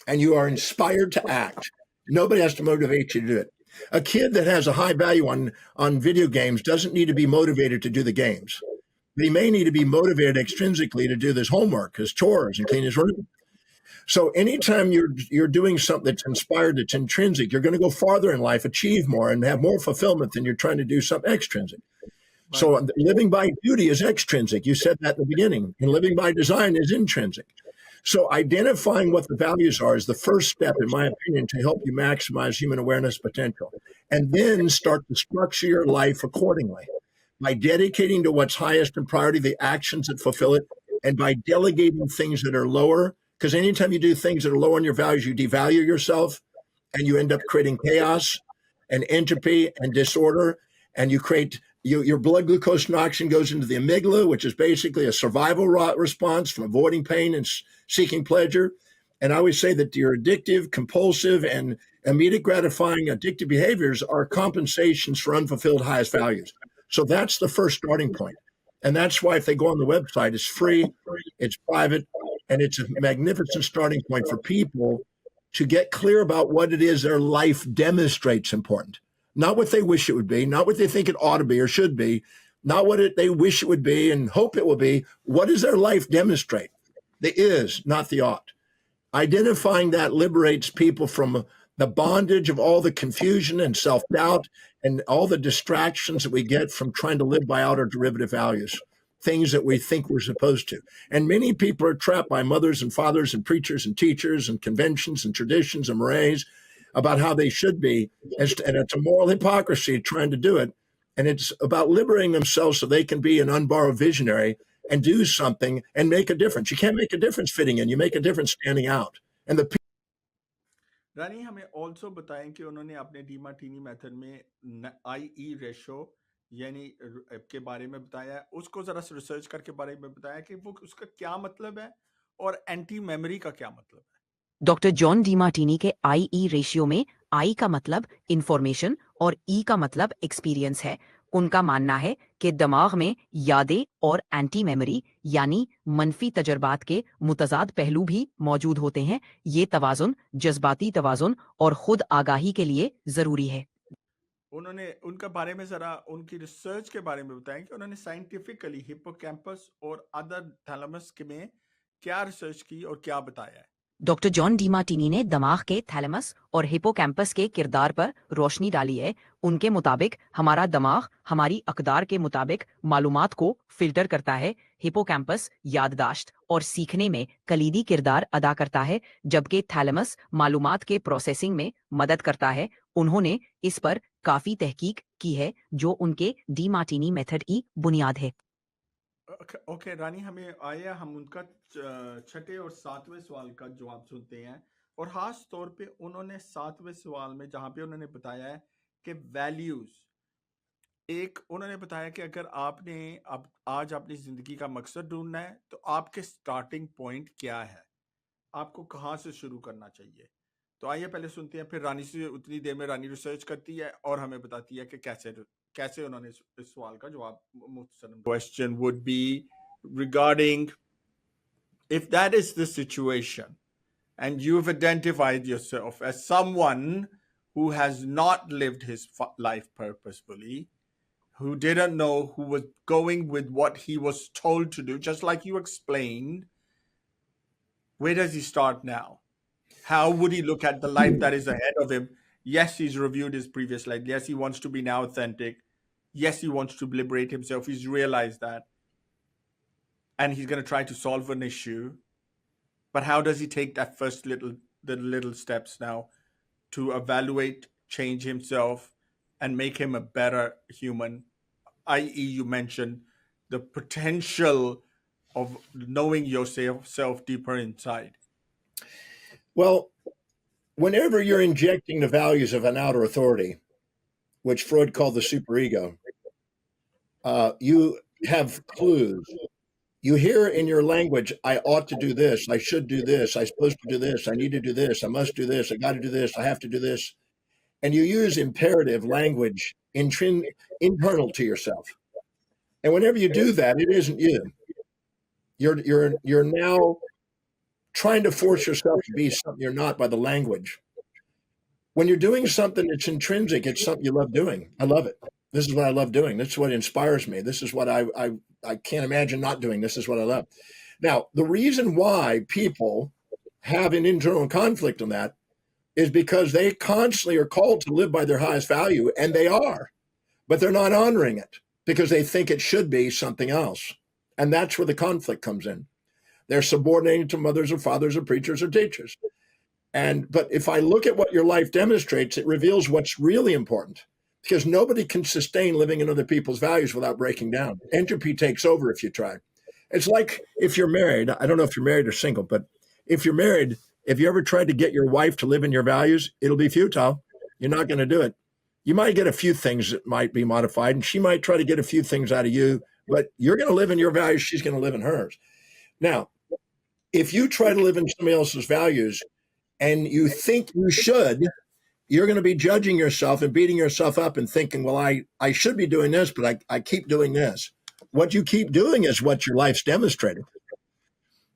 and you are inspired to act. Nobody has to motivate you to do it. A kid that has a high value on video games doesn't need to be motivated to do the games. But he may need to be motivated extrinsically to do his homework, his chores, and clean his room. So anytime you're doing something that's inspired, that's intrinsic, you're going to go farther in life, achieve more, and have more fulfillment than you're trying to do something extrinsic. Right. So living by duty is extrinsic. You said that at the beginning. And living by design is intrinsic. So identifying what the values are is the first step, in my opinion, to help you maximize human awareness potential. And then start to structure your life accordingly by dedicating to what's highest in priority, the actions that fulfill it, and by delegating things that are lower. Because anytime you do things that are lower in your values, you devalue yourself and you end up creating chaos and entropy and disorder. And you create your blood glucose and oxygen goes into the amygdala, which is basically a survival response from avoiding pain and seeking pleasure. And I always say that your addictive, compulsive, and immediate gratifying addictive behaviors are compensations for unfulfilled highest values. So that's the first starting point. And that's why if they go on the website, it's free, it's private, and it's a magnificent starting point for people to get clear about what it is their life demonstrates important. Not what they wish it would be, not what they think it ought to be or should be, not what they wish it would be and hope it will be. What does their life demonstrate? The is, not the ought. Identifying that liberates people from the bondage of all the confusion and self-doubt and all the distractions that we get from trying to live by outer derivative values, things that we think we're supposed to. And many people are trapped by mothers and fathers and preachers and teachers and conventions and traditions and mores about how they should be. And it's a moral hypocrisy trying to do it. And it's about liberating themselves so they can be an unborrowed visionary and do something and make a difference. You can't make a difference fitting in. You make a difference standing out. And the रानी हमें also बताएं कि उन्होंने अपने डीमार्टिनी method में IE ratio यानी के बारे में बताया है, उसको जरा रिसर्च करके बारे में बताया कि वो उसका क्या मतलब है और एंटी मेमोरी का क्या मतलब है। डॉक्टर जॉन डीमार्टिनी के IE रेशियो में I का मतलब इंफॉर्मेशन और E का मतलब एक्सपीरियंस है। उनका मानना है कि दिमाग में यादें और एंटी मेमोरी यानी मनफी तजर्बात के मुतजाद पहलू भी मौजूद होते हैं। ये तवाजुन, जज्बाती तवाजुन और खुद आगाही के लिए जरूरी है। उन्होंने उनका बारे में जरा उनकी रिसर्च के बारे में बताएं कि उन्होंने साइंटिफिकली हिप्पोकैम्पस और अदर थैलेमस में क्या रिसर्च की और क्या बताया है। डॉक्टर जॉन डीमार्टिनी ने दिमाग के थैलेमस और हिपोकैम्पस के किरदार पर रोशनी डाली है। उनके मुताबिक हमारा दिमाग हमारी अकदार के मुताबिक मालूमात को फिल्टर करता है। हिपोकैम्पस याददाश्त और सीखने में कलीदी किरदार अदा करता है, जबकि थैलेमस मालूमात के प्रोसेसिंग में मदद करता है। उन्होंने इस पर काफी तहकीक की है, जो उनके डीमार्टिनी मेथड की बुनियाद है। ओके रानी, हमें आया हम उनका छठे और सातवें सवाल का जवाब सुनते हैं। और खास तौर पे उन्होंने सातवें सवाल में जहां पे उन्होंने बताया है कि वैल्यूज, एक उन्होंने बताया कि अगर आपने अब आज अपनी जिंदगी का मकसद ढूंढना है तो आपके स्टार्टिंग पॉइंट क्या है, आपको कहाँ से शुरू करना चाहिए। तो आइए पहले सुनते हैं, फिर रानी से उतनी देर में रानी रिसर्च करती है और हमें बताती है कि कैसे उन्होंने इस सवाल का जवाब मुख्तसर। Question would be regarding if that is the situation, And you've identified yourself as someone who has not lived his life purposefully, who didn't know, who was going with what he was told to do, just like you explained. Where does he start now? How would he look at the life that is ahead of him? Yes, he's reviewed his previous life. Yes, he wants to be now authentic. Yes, he wants to liberate himself. He's realized that. And he's going to try to solve an issue. But how does he take that first little steps now to evaluate, change himself, and make him a better human? I.e., you mentioned the potential of knowing yourself deeper inside. Well, whenever you're injecting the values of an outer authority, which Freud called the superego, you have clues. You hear in your language, I ought to do this, I should do this, I'm supposed to do this, I need to do this, I must do this, I got to do this, I have to do this. And you use imperative language internal to yourself. And whenever you do that, it isn't you. You're now trying to force yourself to be something you're not by the language. When you're doing something that's intrinsic, it's something you love doing. I love it. This is what I love doing. This is what inspires me. This is what I can't imagine not doing. This is what I love. Now, the reason why people have an internal conflict on that is because they constantly are called to live by their highest value, and they are, but they're not honoring it because they think it should be something else. And that's where the conflict comes in. They're subordinated to mothers or fathers or preachers or teachers. But if I look at what your life demonstrates, it reveals what's really important, because nobody can sustain living in other people's values without breaking down. Entropy takes over if you try. It's like if you're married. I don't know if you're married or single, but if you're married, if you ever tried to get your wife to live in your values, it'll be futile. You're not going to do it. You might get a few things that might be modified, and she might try to get a few things out of you, but you're going to live in your values. She's going to live in hers. Now, if you try to live in somebody else's values and you think you should, you're going to be judging yourself and beating yourself up and thinking, well, I should be doing this, but I keep doing this. What you keep doing is what your life's demonstrated.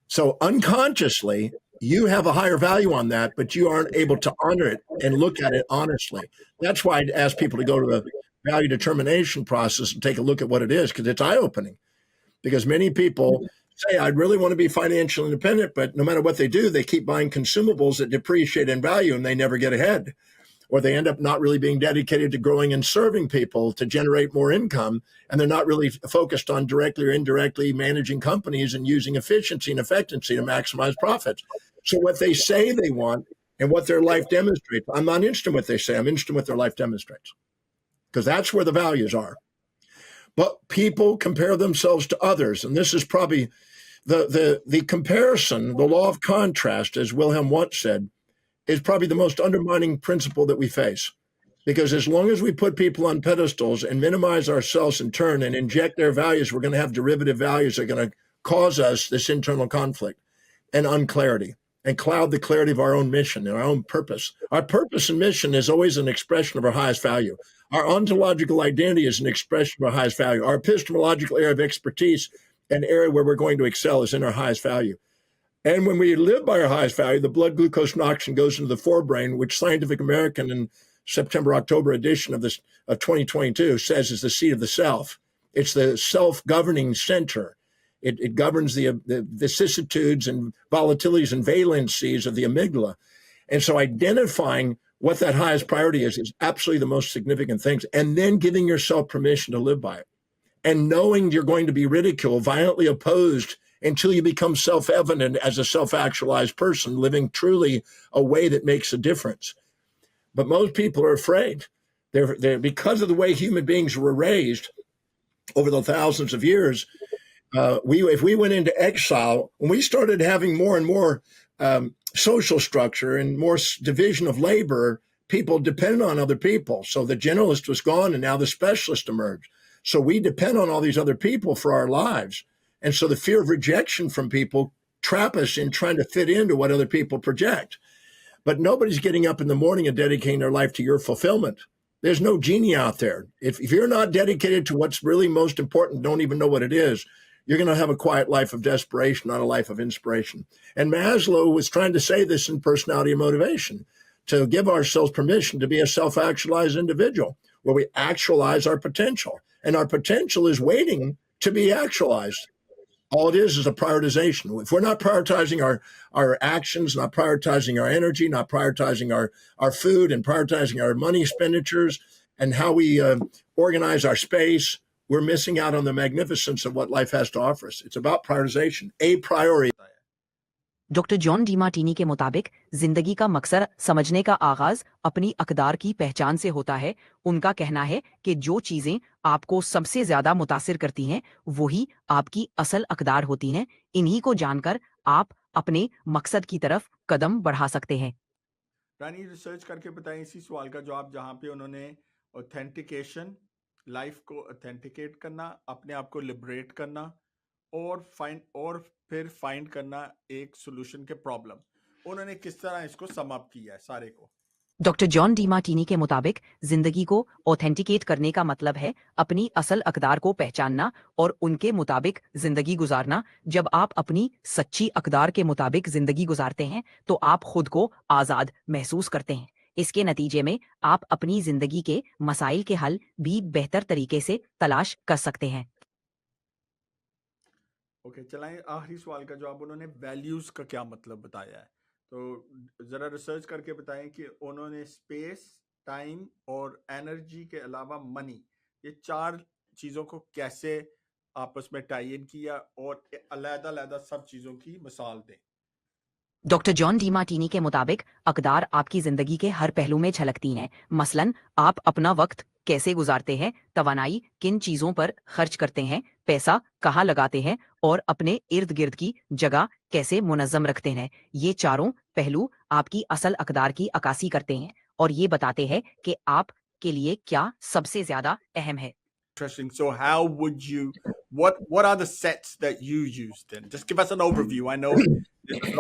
So unconsciously, you have a higher value on that, but you aren't able to honor it and look at it honestly. That's why I'd ask people to go to the value determination process and take a look at what it is, because it's eye-opening. Because many people say, I'd really want to be financially independent, but no matter what they do, they keep buying consumables that depreciate in value and they never get ahead. Or they end up not really being dedicated to growing and serving people to generate more income. And they're not really focused on directly or indirectly managing companies and using efficiency and effectiveness to maximize profits. So what they say they want and what their life demonstrates, I'm not interested in what they say, I'm interested in what their life demonstrates. Because that's where the values are. But people compare themselves to others. And this is probably the comparison, the law of contrast, as Wilhelm Wundt said, is probably the most undermining principle that we face. Because as long as we put people on pedestals and minimize ourselves in turn and inject their values, we're going to have derivative values that are going to cause us this internal conflict and unclarity and cloud the clarity of our own mission and our own purpose. Our purpose and mission is always an expression of our highest value. Our ontological identity is an expression of our highest value. Our epistemological area of expertise, an area where we're going to excel, is in our highest value. And when we live by our highest value, the blood glucose and oxygen goes into the forebrain, which Scientific American in September-October edition of 2022 says is the seat of the self. It's the self-governing center. It governs the vicissitudes and volatilities and valencies of the amygdala. And so identifying what that highest priority is absolutely the most significant things. And then giving yourself permission to live by it. And knowing you're going to be ridiculed, violently opposed, until you become self-evident as a self-actualized person, living truly a way that makes a difference. But most people are afraid. They're because of the way human beings were raised over the thousands of years. If we went into exile, when we started having more and more social structure and more division of labor, people depend on other people. So the generalist was gone, and now the specialist emerged. So we depend on all these other people for our lives. And so the fear of rejection from people trap us in trying to fit into what other people project. But nobody's getting up in the morning and dedicating their life to your fulfillment. There's no genie out there. If you're not dedicated to what's really most important, don't even know what it is, you're going to have a quiet life of desperation, not a life of inspiration. And Maslow was trying to say this in Personality and Motivation, to give ourselves permission to be a self-actualized individual where we actualize our potential. And our potential is waiting to be actualized. All it is a prioritization. If we're not prioritizing our actions, not prioritizing our energy, not prioritizing our food and prioritizing our money expenditures and how we organize our space, we're missing out on the magnificence of what life has to offer us. It's about prioritization, a priori. Doctor John Demartini के मुताबिक जिंदगी का मकसद समझने का आगाज अपनी अकदार की पहचान से होता है। उनका कहना है कि जो चीजें आपको सबसे ज्यादा मुतासिर करती हैं वही आपकी असल अकदार होती हैं। इन्हीं को जानकर आप अपने मकसद की तरफ कदम बढ़ा सकते हैं। रानी, रिसर्च करके बताएं इसी सवाल का जवाब, जहां पे उन्होंने ऑथेंटिकेशन, लाइफ को ऑथेंटिकेट करना, अपने आप को लिबरेट करना और फिर फाइंड करना एक सॉल्यूशन के प्रॉब्लम, उन्होंने किस तरह इसको सम अप किया है सारे को। डॉक्टर जॉन डीमार्टिनी के मुताबिक जिंदगी को ऑथेंटिकेट करने का मतलब है अपनी असल अकदार को पहचानना और उनके मुताबिक जिंदगी गुजारना। जब आप अपनी सच्ची अकदार के मुताबिक जिंदगी गुजारते हैं तो आप खुद को आजाद महसूस करते हैं। इसके नतीजे में आप अपनी जिंदगी के मसाइल के हल भी बेहतर तरीके से तलाश कर सकते हैं। ओके, चलाएं आखिरी सवाल का जवाब। उन्होंने वैल्यूज का क्या मतलब बताया है, तो जरा रिसर्च करके बताएं कि उन्होंने स्पेस, टाइम और एनर्जी के अलावा मनी, ये 4 चीजों को कैसे आपस में टाई इन किया और अलग-अलग सब चीजों की मिसाल दें। डॉक्टर जॉन डीमार्टिनी के मुताबिक अकदार आपकी जिंदगी के हर पहलू में झलकती हैं। मसलन आप अपना वक्त कैसे गुजारते हैं, तवानाई किन चीजों पर खर्च करते हैं, पैसा कहाँ लगाते हैं और अपने इर्द गिर्द की जगह कैसे मुनज्जम रखते हैं। ये चारों पहलू आपकी असल अकदार की अक्कासी करते हैं और ये बताते हैं कि आप के लिए क्या सबसे ज्यादा अहम है। Interesting. So how would you, what are the sets that you use then? Just give us an overview. I know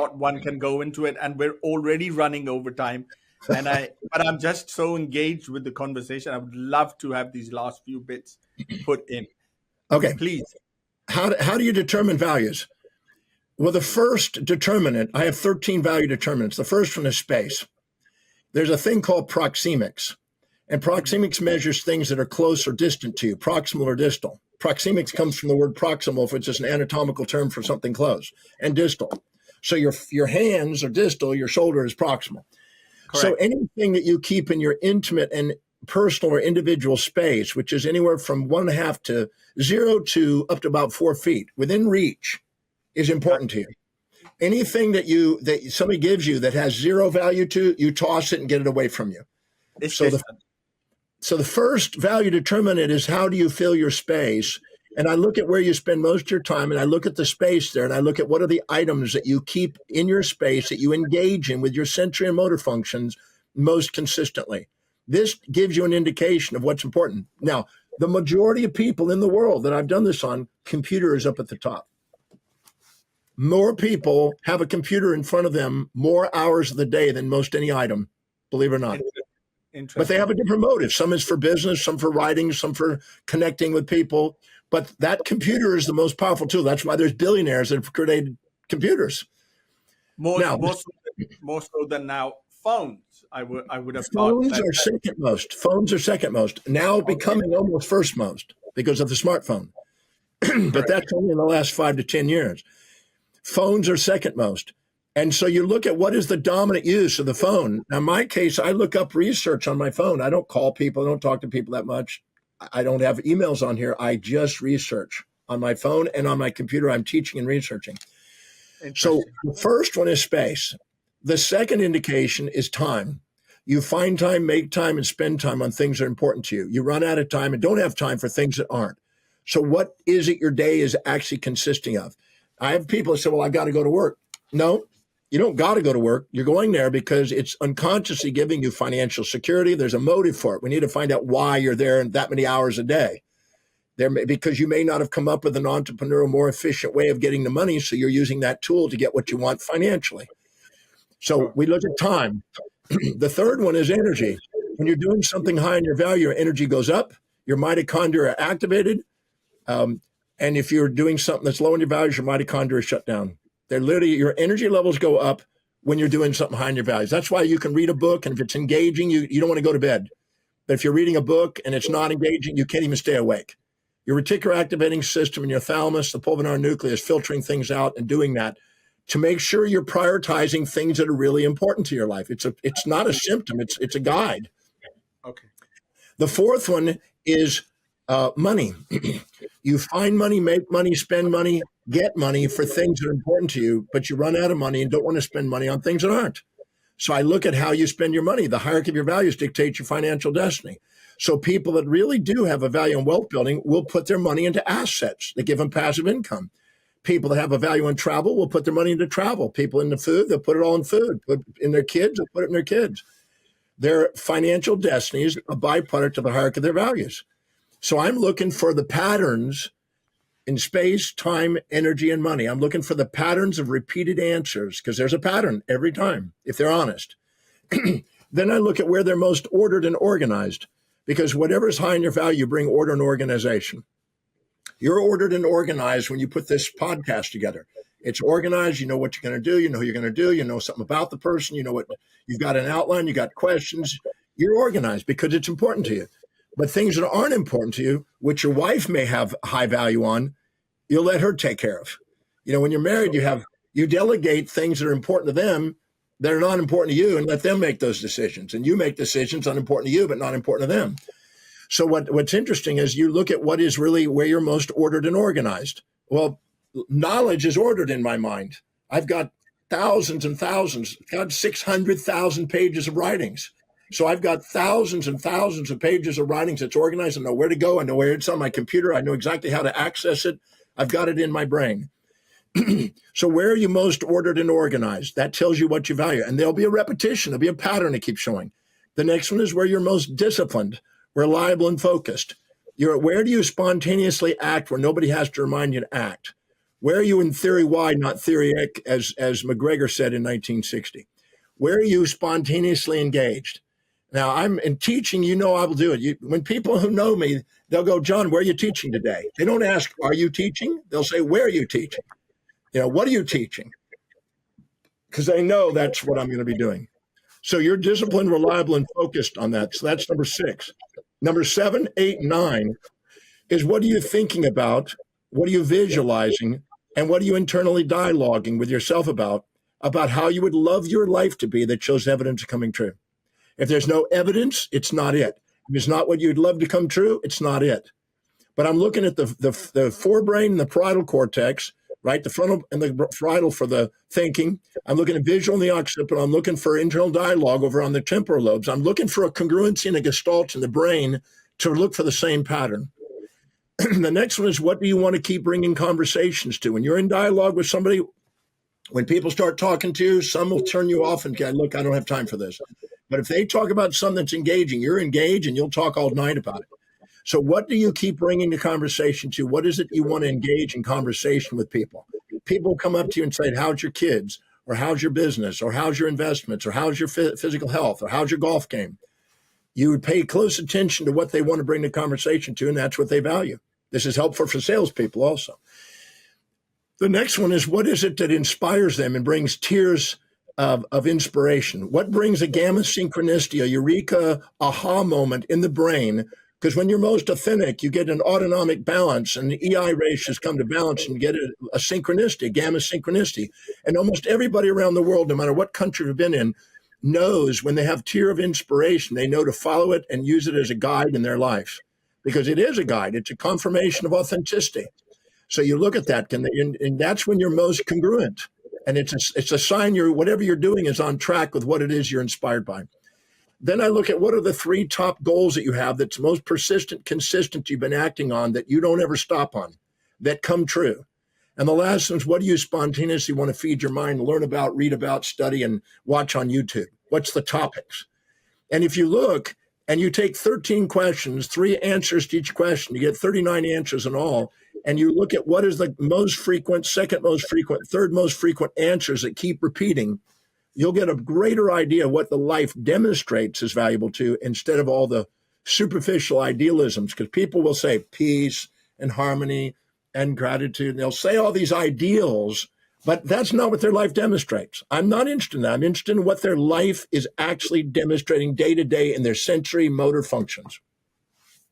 not one can go into it and we're already running over time. But I'm just so engaged with the conversation. I would love to have these last few bits put in. Okay. Please. How do you determine values? Well, the first determinant, I have 13 value determinants. The first one is space. There's a thing called proxemics. And proxemics measures things that are close or distant to you, proximal or distal. Proxemics comes from the word proximal, which is an anatomical term for something close, and distal. So your hands are distal, your shoulder is proximal. Correct. So anything that you keep in your intimate and personal or individual space, which is anywhere from 1/2 to 0 to up to about 4 feet within reach, is important to you. Anything that somebody gives you that has zero value to, you toss it and get it away from you. So the first value determinant is how do you fill your space? And I look at where you spend most of your time, and I look at the space there, and I look at what are the items that you keep in your space that you engage in with your sensory and motor functions most consistently. This gives you an indication of what's important. Now, the majority of people in the world that I've done this on, computer is up at the top. More people have a computer in front of them more hours of the day than most any item, believe it or not. But they have a different motive. Some is for business, some for writing, some for connecting with people. But that computer is the most powerful tool. That's why there's billionaires that have created computers. More so than now phones. I would have thought. Phones are second most. Phones are second most. Now becoming almost first most because of the smartphone. But that's only in the last 5 to 10 years. Phones are second most. And so you look at what is the dominant use of the phone. Now, in my case, I look up research on my phone. I don't call people. I don't talk to people that much. I don't have emails on here. I just research on my phone and on my computer. I'm teaching and researching. So the first one is space. The second indication is time. You find time, make time, and spend time on things that are important to you. You run out of time and don't have time for things that aren't. So what is it your day is actually consisting of? I have people that say, well, I've got to go to work. No. You don't got to go to work. You're going there because it's unconsciously giving you financial security. There's a motive for it. We need to find out why you're there in that many hours a day. Because you may not have come up with an entrepreneurial, more efficient way of getting the money, so you're using that tool to get what you want financially. So we look at time. The third one is energy. When you're doing something high in your value, your energy goes up. Your mitochondria are activated. And if you're doing something that's low in your values, your mitochondria shut down. They're literally, your energy levels go up when you're doing something high in your values. That's why you can read a book, and if it's engaging, you don't want to go to bed. But if you're reading a book and it's not engaging, you can't even stay awake. Your reticular activating system and your thalamus, the pulvinar nucleus, filtering things out and doing that to make sure you're prioritizing things that are really important to your life. It's not a symptom, it's a guide. Okay. The fourth one is money. You find money, make money, spend money, get money for things that are important to you, but you run out of money and don't want to spend money on things that aren't. So I look at how you spend your money. The hierarchy of your values dictates your financial destiny. So people that really do have a value in wealth building will put their money into assets that give them passive income. People that have a value in travel will put their money into travel. People into food, they'll put it all in food. Put in their kids, they'll put it in their kids. Their financial destiny is a byproduct of the hierarchy of their values. So I'm looking for the patterns in space, time, energy, and money. I'm looking for the patterns of repeated answers because there's a pattern every time, if they're honest. Then I look at where they're most ordered and organized because whatever is high in your value, you bring order and organization. You're ordered and organized when you put this podcast together. It's organized. You know what you're going to do. You know who you're going to do. You know something about the person. You know what you've got an outline. You got questions. You're organized because it's important to you. But things that aren't important to you, which your wife may have high value on, you'll let her take care of. You know, when you're married, you delegate things that are important to them that are not important to you and let them make those decisions. And you make decisions unimportant to you, but not important to them. So what's interesting is you look at what is really where you're most ordered and organized. Well, knowledge is ordered in my mind. I've got thousands and thousands, got 600,000 pages of writings. So I've got thousands and thousands of pages of writings that's organized. I know where to go. I know where it's on my computer. I know exactly how to access it. I've got it in my brain. So where are you most ordered and organized? That tells you what you value. And there'll be a repetition. There'll be a pattern that keeps showing. The next one is where you're most disciplined, reliable, and focused. Where do you spontaneously act where nobody has to remind you to act? Where are you in theory Y, not theory X, as McGregor said in 1960? Where are you spontaneously engaged? Now, I'm in teaching, I will do it. When people who know me, they'll go, John, where are you teaching today? They don't ask, are you teaching? They'll say, where are you teaching? What are you teaching? Because they know that's what I'm going to be doing. So you're disciplined, reliable, and focused on that. So that's number 6. Number 7, 8, 9 is what are you thinking about? What are you visualizing? And what are you internally dialoguing with yourself about how you would love your life to be that shows evidence of coming true? If there's no evidence, it's not it. If it's not what you'd love to come true, it's not it. But I'm looking at the forebrain and the parietal cortex, right? The frontal and the parietal for the thinking. I'm looking at visual and the occipital. I'm looking for internal dialogue over on the temporal lobes. I'm looking for a congruency and a gestalt in the brain to look for the same pattern. The next one is what do you want to keep bringing conversations to? When you're in dialogue with somebody, when people start talking to you, some will turn you off and go, look, I don't have time for this. But if they talk about something that's engaging, you're engaged and you'll talk all night about it. So what do you keep bringing the conversation to? What is it you want to engage in conversation with people? People come up to you and say, how's your kids? Or how's your business? Or how's your investments? Or how's your physical health? Or how's your golf game? You would pay close attention to what they want to bring the conversation to, and that's what they value. This is helpful for salespeople also. The next one is what is it that inspires them and brings tears of inspiration? What brings a gamma synchronicity, a eureka aha moment in the brain? Because when you're most authentic, you get an autonomic balance and the EI ratios come to balance and you get a synchronicity, a gamma synchronicity. And almost everybody around the world, no matter what country you've been in, knows when they have tear of inspiration, they know to follow it and use it as a guide in their life. Because it is a guide. It's a confirmation of authenticity. So you look at that, and that's when you're most congruent. And it's a sign whatever you're doing is on track with what it is you're inspired by. Then I look at what are the 3 top goals that you have that's most persistent, consistent you've been acting on that you don't ever stop on, that come true. And the last one is what do you spontaneously want to feed your mind, learn about, read about, study, and watch on YouTube? What's the topics? And if you look and you take 13 questions, 3 answers to each question, you get 39 answers in all, and you look at what is the most frequent, second most frequent, third most frequent answers that keep repeating, you'll get a greater idea of what the life demonstrates is valuable to instead of all the superficial idealisms, because people will say peace and harmony and gratitude. And they'll say all these ideals, but that's not what their life demonstrates. I'm not interested in that. I'm interested in what their life is actually demonstrating day to day in their sensory motor functions.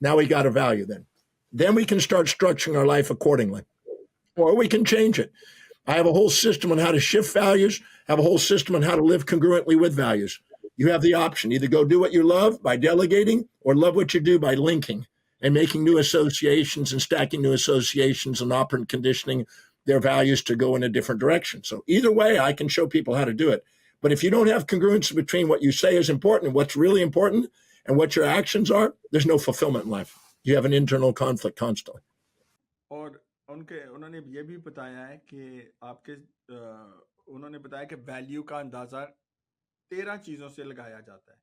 Now we got a value then. Then we can start structuring our life accordingly, or we can change it. I have a whole system on how to shift values, have a whole system on how to live congruently with values. You have the option, either go do what you love by delegating or love what you do by linking and making new associations and stacking new associations and operant conditioning their values to go in a different direction. So either way, I can show people how to do it. But if you don't have congruence between what you say is important and what's really important and what your actions are, there's no fulfillment in life. You have an internal conflict constantly. और उन्होंने ये भी बताया है कि उन्होंने बताया कि वैल्यू का अंदाज़ा 13 चीज़ों से लगाया जाता है।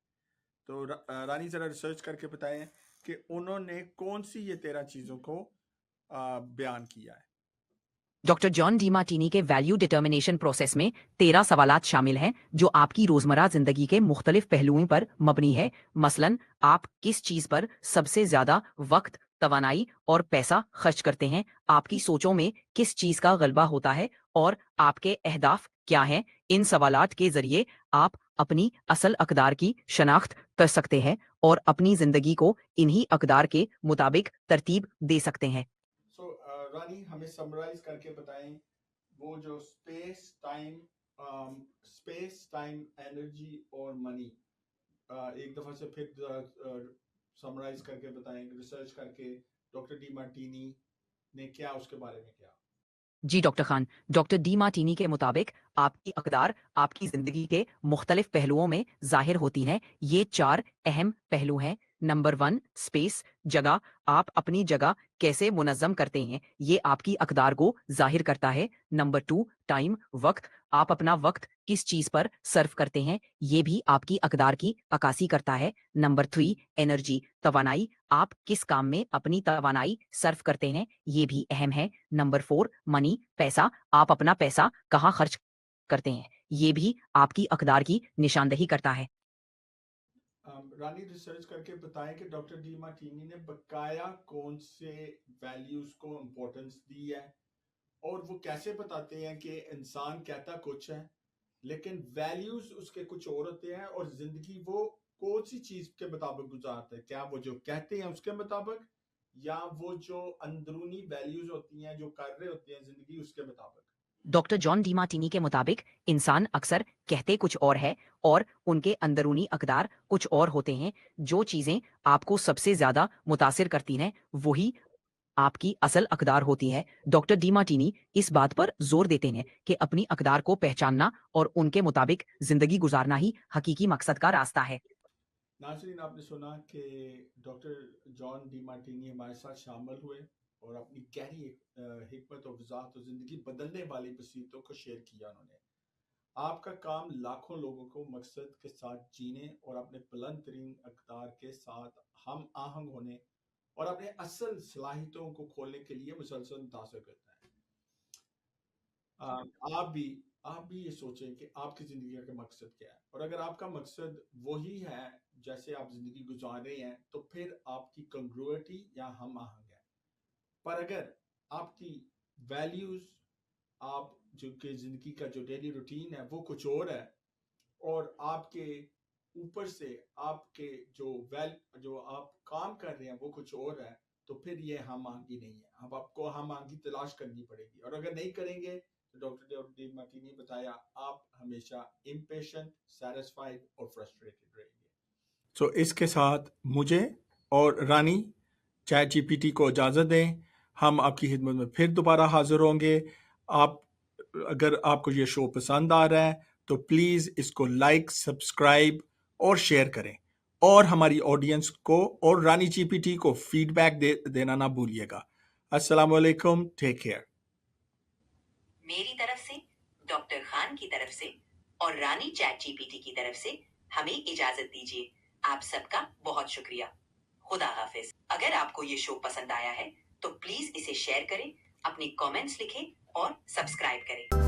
तो रानी ज़रा रिसर्च करके बताएं कि उन्होंने कौन सी ये 13 चीज़ों को बयान किया है। डॉक्टर जॉन डीमार्टिनी के वैल्यू डिटर्मिनेशन प्रोसेस में 13 सवालात शामिल हैं जो आपकी रोजमर्रा जिंदगी के मुख्तलिफ पहलुओं पर मबनी है। मसलन आप किस चीज पर सबसे ज्यादा वक्त, तवानाई और पैसा खर्च करते हैं, आपकी सोचों में किस चीज का गलबा होता है और आपके अहदाफ क्या हैं। इन सवालात के जरिए आप अपनी असल अकदार की शनाख्त कर सकते हैं और अपनी जिंदगी को इन्हीं अकदार के मुताबिक तरतीब दे सकते हैं। रानी हमें समराइज करके बताएं वो जो स्पेस टाइम एनर्जी और मनी, एक दफा से फिर समराइज करके बताएं, रिसर्च करके डॉक्टर डीमार्टिनी ने क्या उसके बारे में किया। जी डॉक्टर खान, डॉक्टर डीमार्टिनी के मुताबिक आपकी अकदार आपकी जिंदगी के मुख्तलिफ पहलुओं में जाहिर होती हैं। ये 4 अहम पहलू हैं। नंबर 1, स्पेस, जगह। आप अपनी जगह कैसे मुनज़्ज़म करते हैं, ये आपकी अकदार को जाहिर करता है। नंबर 2, टाइम, वक्त। आप अपना वक्त किस चीज पर सर्व करते हैं, ये भी आपकी अकदार की अक्कासी करता है। नंबर 3, एनर्जी, तवानाई। आप किस काम में अपनी तवानाई सर्व करते हैं, ये भी अहम है। नंबर 4, मनी, पैसा। आप अपना पैसा कहाँ खर्च करते हैं, ये भी आपकी अकदार की निशानदही करता है। रानी रिसर्च करके बताएं कि डॉक्टर डीमार्टिनी ने बकाया कौन से वैल्यूज को इम्पोर्टेंस दी है और वो कैसे बताते हैं कि इंसान कहता कुछ है लेकिन वैल्यूज उसके कुछ और होते हैं और जिंदगी वो कौन सी चीज के मुताबिक गुजारते हैं, क्या वो जो कहते हैं उसके मुताबिक या वो जो अंदरूनी वैल्यूज होती हैं जो कर रहे होते हैं जिंदगी उसके मुताबिक। डॉक्टर जॉन डीमार्टिनी के मुताबिक इंसान अक्सर कहते कुछ और है और उनके अंदरूनी अकदार कुछ और होते हैं। जो चीजें आपको सबसे ज्यादा मुतासिर करती हैं वही आपकी असल अकदार होती है। डॉक्टर डीमार्टिनी इस बात पर जोर देते हैं कि अपनी अकदार को पहचानना और उनके मुताबिक जिंदगी गुजारना ही हकीकी मकसद का रास्ता है। नाज़रीन, आपने सुना कि डॉक्टर जॉन डीमार्टिनी हमारे साथ शामिल हुए और अपनी गहरी हिकमत और वजाहत और ज़िंदगी बदलने वाली बसीरतों को शेयर किया उन्होंने। आपका काम लाखों लोगों को मकसद के साथ जीने और अपने बुलंद तरीन अक़दार के साथ हम आहंग होने और अपने असल सलाहियतों को खोलने के लिए मुसलसल मुतासर करता है। आप भी ये सोचें कि आपकी ज़िंदगी का मकसद क्या है और अगर आपका मकसद वही है जैसे आप ज़िंदगी गुजार रहे हैं तो फिर आपकी कंग्रुइटी या हम आहंग है। पर अगर आपकी वैल्यूज, आप जो कि ज़िंदगी का जो डेली रूटीन है वो कुछ और है और आपके ऊपर से आपके जो आप काम कर रहे हैं वो कुछ और है तो फिर ये हम आंगी नहीं है। अब आपको हम आंगी तलाश करनी पड़ेगी और अगर नहीं करेंगे तो डॉक्टर डीमार्टिनी ने बताया आप हमेशा इम्पेशेंट, सैटिस्फाइड और फ्रस्ट्रेटेड रहेंगे। तो इसके साथ मुझे और रानी चैट जीपीटी को इजाज़त दें। हम आपकी खिदमत में फिर दोबारा हाजिर होंगे। अगर आपको ये शो पसंद आ रहा है तो प्लीज़ इसको लाइक, सब्सक्राइब और शेयर करें और हमारी ऑडियंस को और रानी जीपीटी को फीडबैक देना ना भूलिएगा। अस्सलाम वालेकुम, टेक केयर। मेरी तरफ से, डॉक्टर खान की तरफ से और रानी चैट जीपीटी की तरफ से हमें इजाजत दीजिए। आप सबका बहुत शुक्रिया। खुदा हाफिज। अगर आपको ये शो पसंद आया है तो प्लीज इसे शेयर करें, अपनी कमेंट्स लिखें और सब्सक्राइब करें।